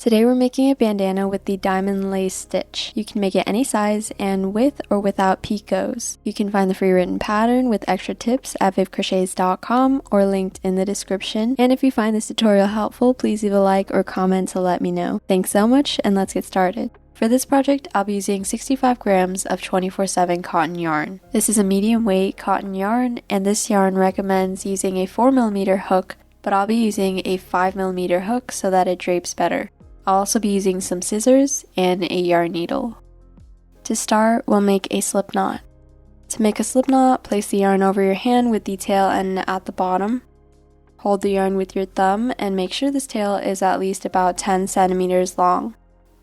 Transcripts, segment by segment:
Today we're making a bandana with the diamond lace stitch. You can make it any size and with or without picots. You can find the free written pattern with extra tips at vivcrochets.com or linked in the description. And if you find this tutorial helpful, please leave a like or comment to let me know. Thanks so much, and let's get started. For this project, I'll be using 65 grams of 24/7 cotton yarn. This is a medium weight cotton yarn, and this yarn recommends using a 4mm hook, but I'll be using a 5mm hook so that it drapes better. I'll also be using some scissors and a yarn needle. To start, we'll make a slip knot. To make a slip knot, place the yarn over your hand with the tail end at the bottom. Hold the yarn with your thumb and make sure this tail is at least about 10 centimeters long.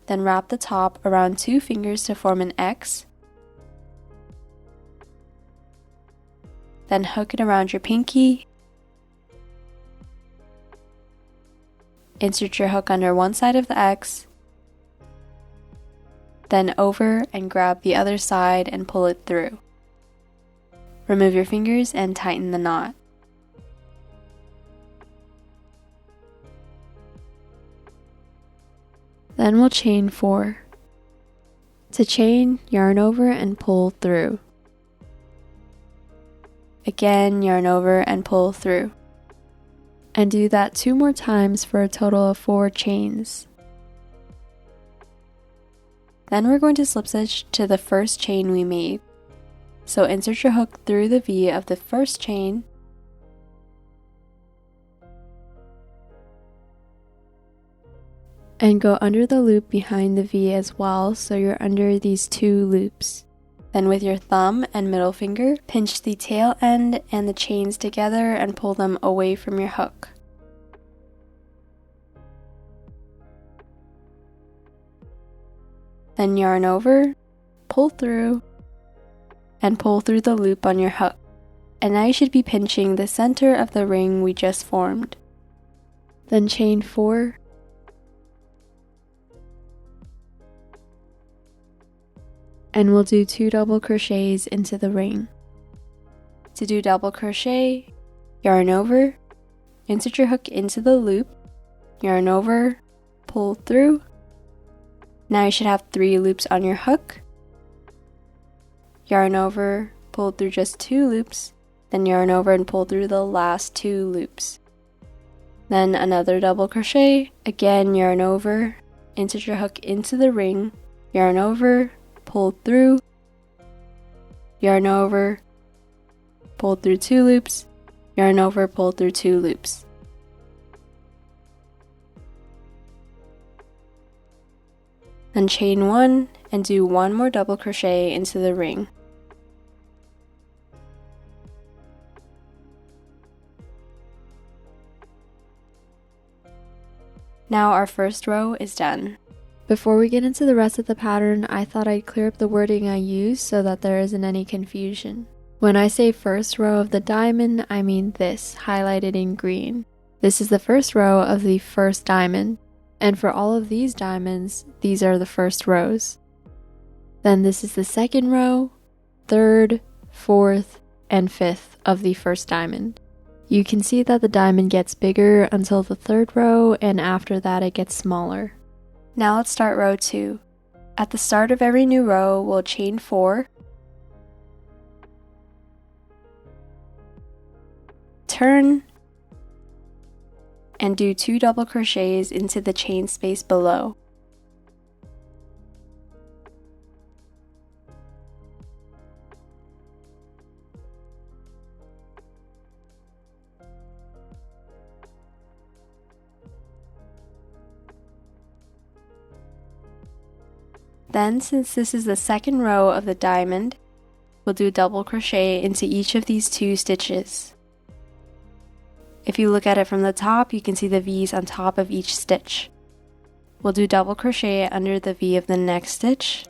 Then wrap the top around 2 fingers to form an X. Then hook it around your pinky. Insert your hook under one side of the X, then over and grab the other side and pull it through. Remove your fingers and tighten the knot. Then we'll chain 4. To chain, yarn over and pull through. Again, yarn over and pull through. And do that 2 more times for a total of 4 chains. Then we're going to slip stitch to the first chain we made. So insert your hook through the V of the first chain, and go under the loop behind the V as well, so you're under these 2 loops. Then with your thumb and middle finger, pinch the tail end and the chains together and pull them away from your hook. Then yarn over, pull through, and pull through the loop on your hook. And now you should be pinching the center of the ring we just formed. Then chain 4. And we'll do 2 double crochets into the ring. To do double crochet, yarn over, insert your hook into the loop, yarn over, pull through. Now you should have 3 loops on your hook. Yarn over, pull through just 2 loops, then yarn over and pull through the last 2 loops. Then another double crochet, again yarn over, insert your hook into the ring, yarn over, pull through, yarn over, pull through 2 loops, yarn over, pull through 2 loops. Then chain 1 and do 1 more double crochet into the ring. Now our first row is done. Before we get into the rest of the pattern, I thought I'd clear up the wording I use so that there isn't any confusion. When I say first row of the diamond, I mean this, highlighted in green. This is the first row of the first diamond, and for all of these diamonds, these are the first rows. Then this is the second row, third, fourth, and fifth of the first diamond. You can see that the diamond gets bigger until the third row, and after that it gets smaller. Now let's start row 2. At the start of every new row, we'll chain 4, turn, and do 2 double crochets into the chain space below. Then, since this is the second row of the diamond, we'll do double crochet into each of these 2 stitches. If you look at it from the top, you can see the V's on top of each stitch. We'll do double crochet under the V of the next stitch.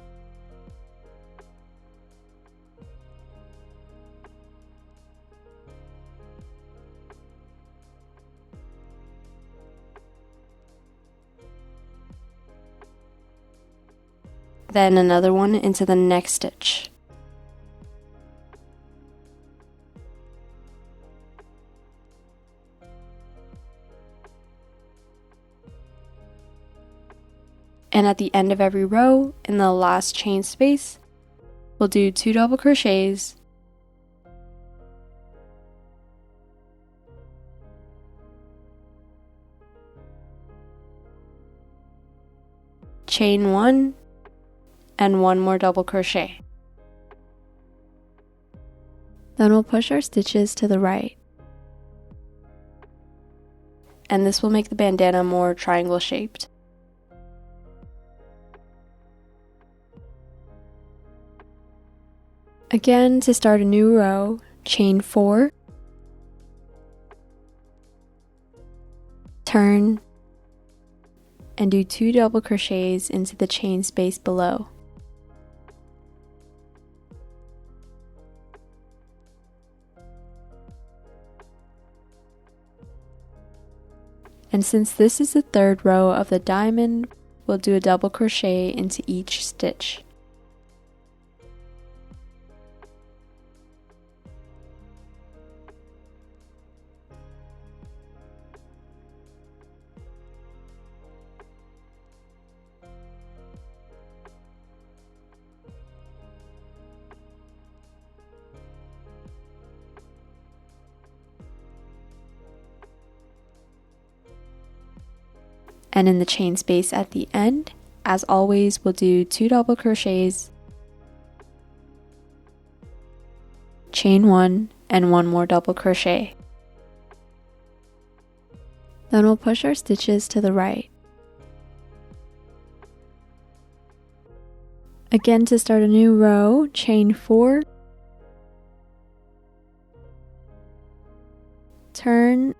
Then another one into the next stitch. And at the end of every row, in the last chain space, we'll do 2 double crochets, chain 1, and 1 more double crochet. Then we'll push our stitches to the right. And this will make the bandana more triangle shaped. Again, to start a new row, chain 4, turn, and do 2 double crochets into the chain space below. And since this is the third row of the diamond, we'll do a double crochet into each stitch. And in the chain space at the end, as always, we'll do 2 double crochets, chain 1, and 1 more double crochet. Then we'll push our stitches to the right. Again, to start a new row, chain 4, turn,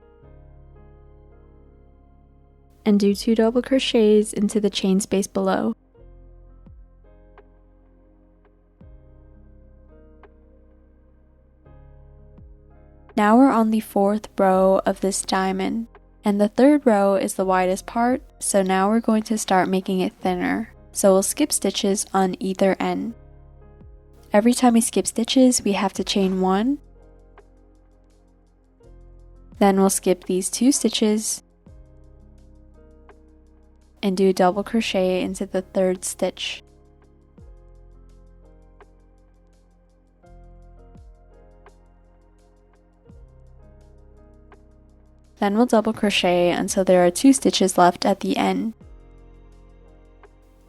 and do 2 double crochets into the chain space below. Now we're on the 4th row of this diamond, and the 3rd row is the widest part, so now we're going to start making it thinner. So we'll skip stitches on either end. Every time we skip stitches, we have to chain 1, then we'll skip these 2 stitches, and do a double crochet into the 3rd stitch. Then we'll double crochet until there are 2 stitches left at the end.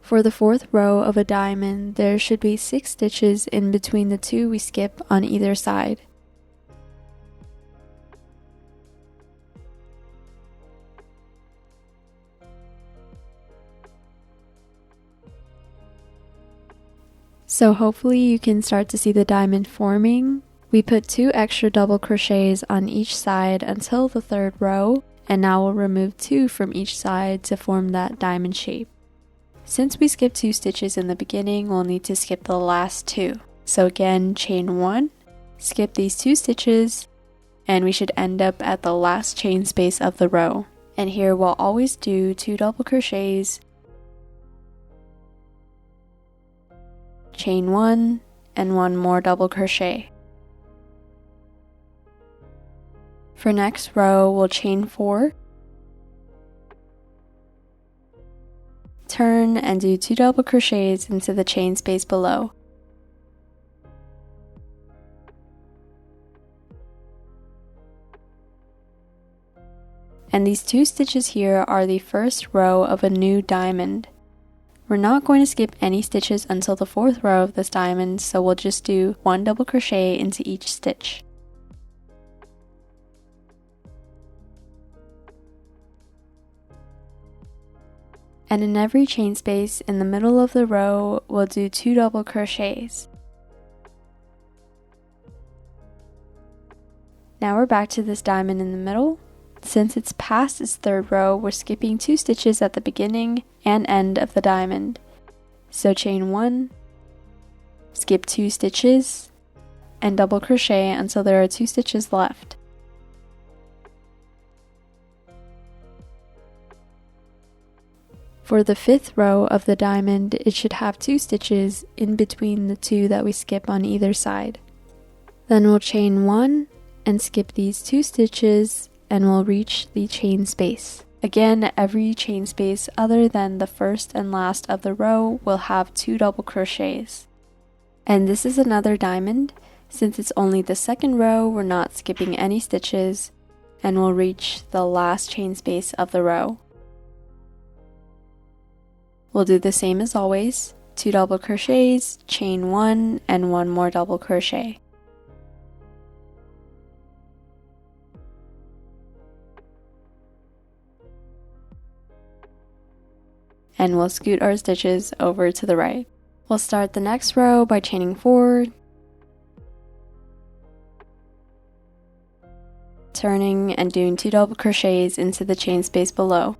For the 4th row of a diamond, there should be 6 stitches in between the 2 we skip on either side. So hopefully you can start to see the diamond forming. We put 2 extra double crochets on each side until the 3rd row, and now we'll remove 2 from each side to form that diamond shape. Since we skipped 2 stitches in the beginning, we'll need to skip the last 2. So again, chain 1, skip these 2 stitches, and we should end up at the last chain space of the row. And here we'll always do 2 double crochets, chain 1, and 1 more double crochet. For next row, we'll chain 4, turn, and do 2 double crochets into the chain space below. And these 2 stitches here are the first row of a new diamond. We're not going to skip any stitches until the 4th row of this diamond, so we'll just do 1 double crochet into each stitch. And in every chain space in the middle of the row, we'll do 2 double crochets. Now we're back to this diamond in the middle. Since it's past its 3rd row, we're skipping 2 stitches at the beginning and end of the diamond. So chain 1, skip 2 stitches, and double crochet until there are 2 stitches left. For the 5th row of the diamond, it should have 2 stitches in between the 2 that we skip on either side. Then we'll chain 1 and skip these 2 stitches, and we'll reach the chain space. Again, every chain space other than the first and last of the row will have 2 double crochets. And this is another diamond. Since it's only the second row, we're not skipping any stitches, and we'll reach the last chain space of the row. We'll do the same as always, 2 double crochets, chain 1, and 1 more double crochet. And we'll scoot our stitches over to the right. We'll start the next row by chaining 4, turning and doing 2 double crochets into the chain space below.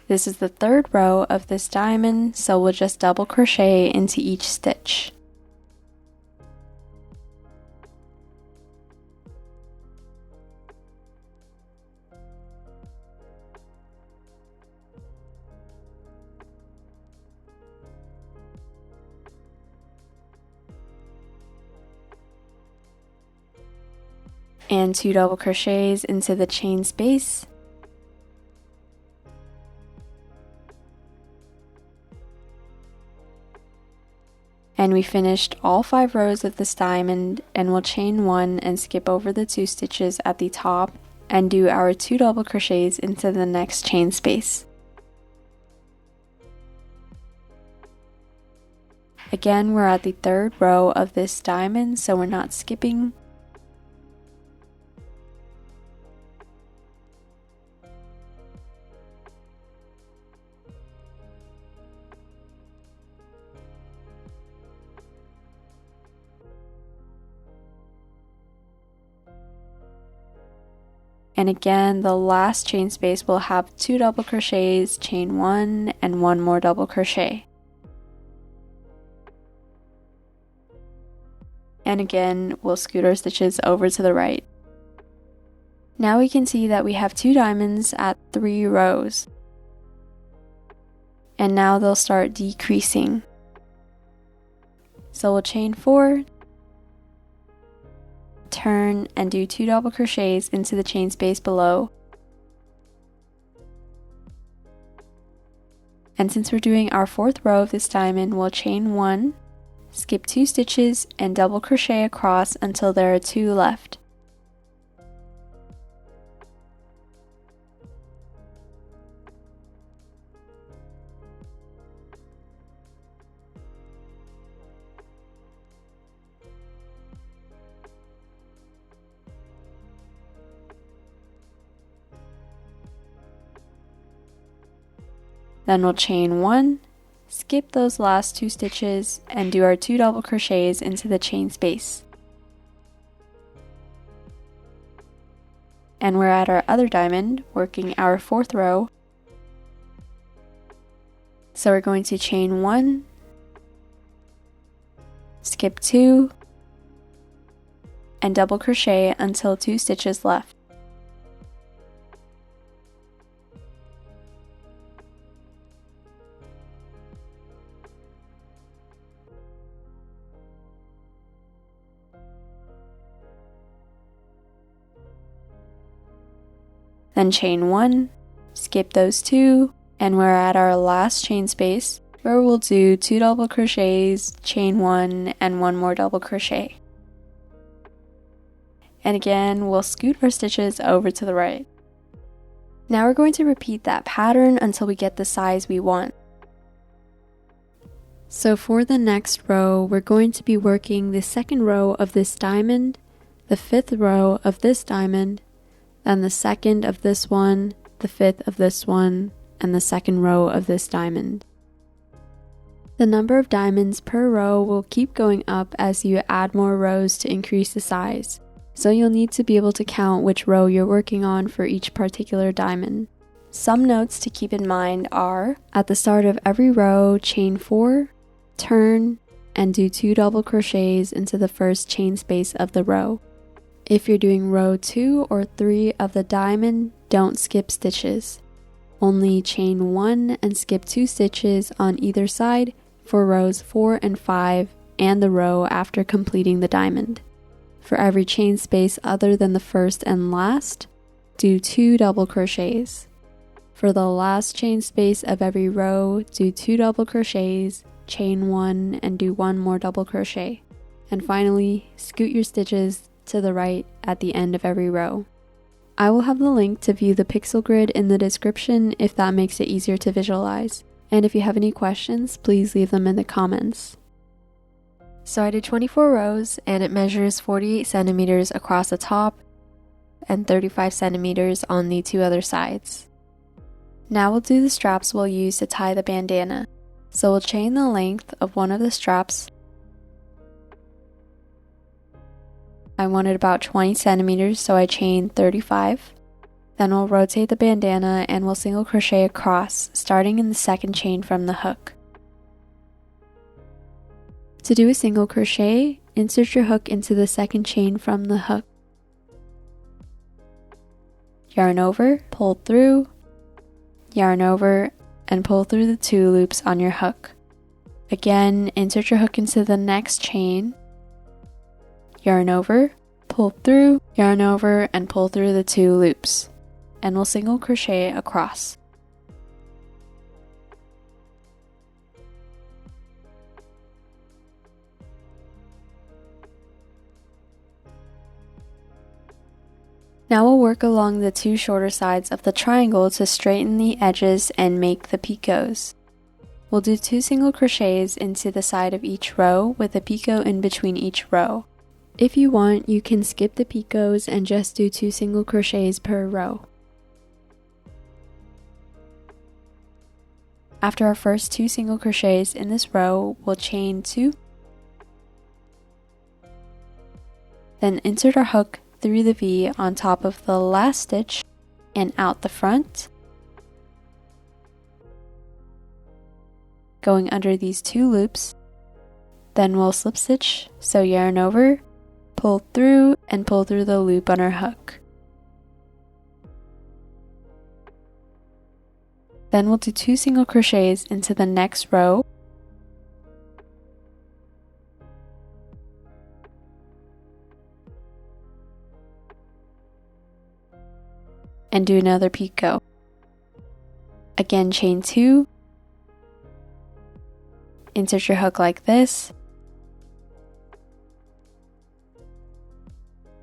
This is the third row of this diamond, so we'll just double crochet into each stitch. And 2 double crochets into the chain space. And we finished all 5 rows of this diamond, and we'll chain 1 and skip over the 2 stitches at the top and do our 2 double crochets into the next chain space. Again, we're at the third row of this diamond, so we're not skipping. And again, the last chain space will have 2 double crochets, chain 1, and 1 more double crochet. And again, we'll scoot our stitches over to the right. Now we can see that we have 2 diamonds at 3 rows. And now they'll start decreasing. So we'll chain 4, turn and do 2 double crochets into the chain space below. And since we're doing our 4th row of this diamond, we'll chain 1, skip 2 stitches, and double crochet across until there are 2 left. Then we'll chain 1, skip those last 2 stitches, and do our 2 double crochets into the chain space. And we're at our other diamond, working our 4th row. So we're going to chain 1, skip 2, and double crochet until 2 stitches left. Then chain 1, skip those 2, and we're at our last chain space where we'll do 2 double crochets, chain 1, and 1 more double crochet. And again, we'll scoot our stitches over to the right. Now we're going to repeat that pattern until we get the size we want. So for the next row, we're going to be working the 2nd row of this diamond, the 5th row of this diamond, then the 2nd of this one, the 5th of this one, and the 2nd row of this diamond. The number of diamonds per row will keep going up as you add more rows to increase the size, so you'll need to be able to count which row you're working on for each particular diamond. Some notes to keep in mind are, at the start of every row, chain 4, turn, and do 2 double crochets into the first chain space of the row. If you're doing row 2 or 3 of the diamond, don't skip stitches. Only chain 1 and skip 2 stitches on either side for rows 4 and 5 and the row after completing the diamond. For every chain space other than the first and last, do 2 double crochets. For the last chain space of every row, do 2 double crochets, chain 1, and do 1 more double crochet. And finally, scoot your stitches to the right at the end of every row. I will have the link to view the pixel grid in the description if that makes it easier to visualize. And if you have any questions, please leave them in the comments. So I did 24 rows and it measures 48 centimeters across the top and 35 centimeters on the 2 other sides. Now we'll do the straps we'll use to tie the bandana. So we'll chain the length of one of the straps. I wanted about 20 centimeters, so I chained 35. Then we'll rotate the bandana and we'll single crochet across, starting in the second chain from the hook. To do a single crochet, insert your hook into the second chain from the hook. Yarn over, pull through, yarn over, and pull through the 2 loops on your hook. Again, insert your hook into the next chain, yarn over, pull through, yarn over, and pull through the 2 loops, and we'll single crochet across. Now we'll work along the 2 shorter sides of the triangle to straighten the edges and make the picots. We'll do 2 single crochets into the side of each row with a picot in between each row. If you want, you can skip the picots and just do 2 single crochets per row. After our first 2 single crochets in this row, we'll chain 2, then insert our hook through the V on top of the last stitch and out the front, going under these 2 loops. Then we'll slip stitch, so yarn over, pull through, and pull through the loop on our hook. Then we'll do 2 single crochets into the next row, and do another picot. Again, chain 2, insert your hook like this,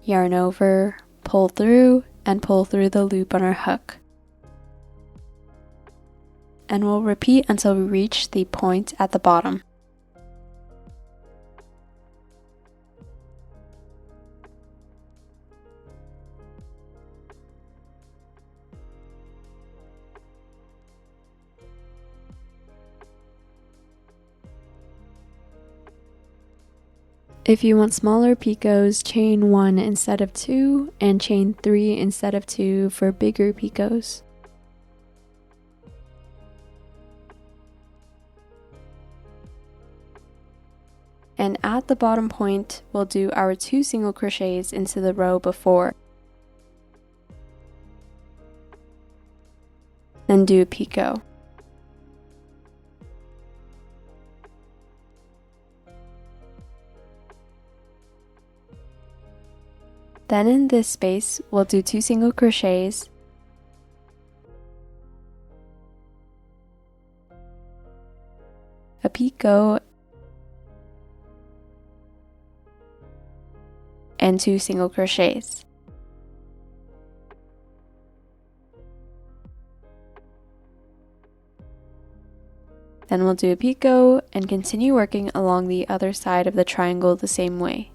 yarn over, pull through, and pull through the loop on our hook. And we'll repeat until we reach the point at the bottom. If you want smaller picots, chain 1 instead of 2 and chain 3 instead of 2 for bigger picots. And at the bottom point, we'll do our 2 single crochets into the row before. Then do a picot. Then in this space, we'll do 2 single crochets, a picot, and 2 single crochets. Then we'll do a picot and continue working along the other side of the triangle the same way.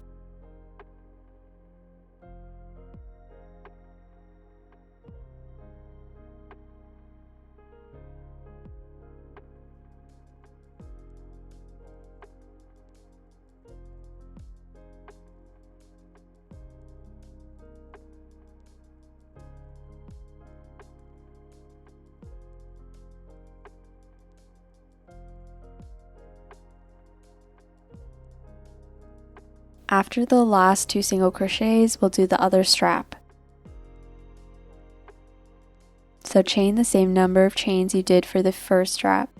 After the last 2 single crochets, we'll do the other strap. So chain the same number of chains you did for the first strap.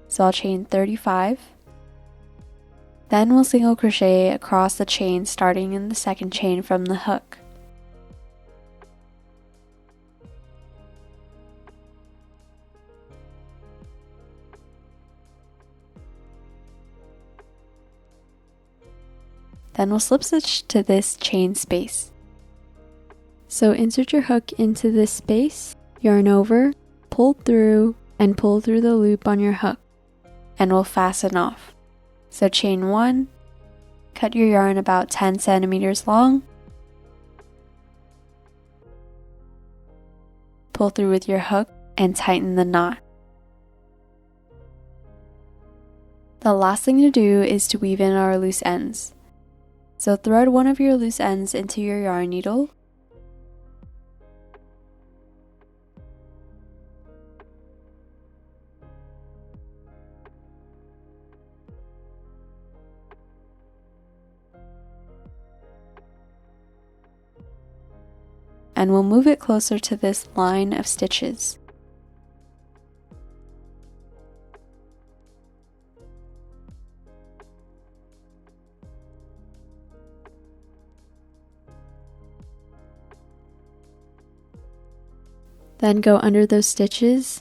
So I'll chain 35, Then we'll single crochet across the chain starting in the second chain from the hook. Then we'll slip stitch to this chain space. So insert your hook into this space, yarn over, pull through, and pull through the loop on your hook, and we'll fasten off. So chain 1, cut your yarn about 10 centimeters long, pull through with your hook, and tighten the knot. The last thing to do is to weave in our loose ends. So thread one of your loose ends into your yarn needle, and we'll move it closer to this line of stitches. Then go under those stitches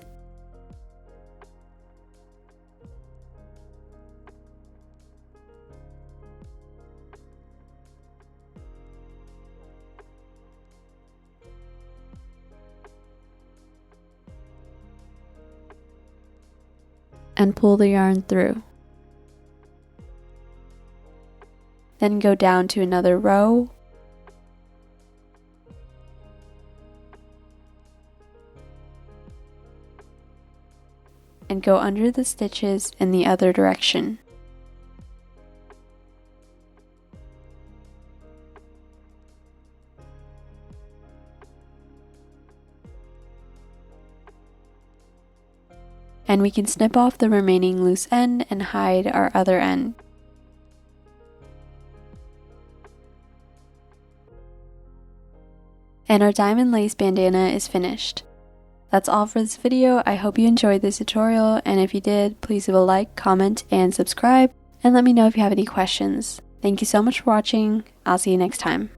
and pull the yarn through. Then go down to another row and go under the stitches in the other direction. And we can snip off the remaining loose end and hide our other end. And our diamond lace bandana is finished. That's all for this video. I hope you enjoyed this tutorial, and if you did, please leave a like, comment, and subscribe, and let me know if you have any questions. Thank you so much for watching. I'll see you next time.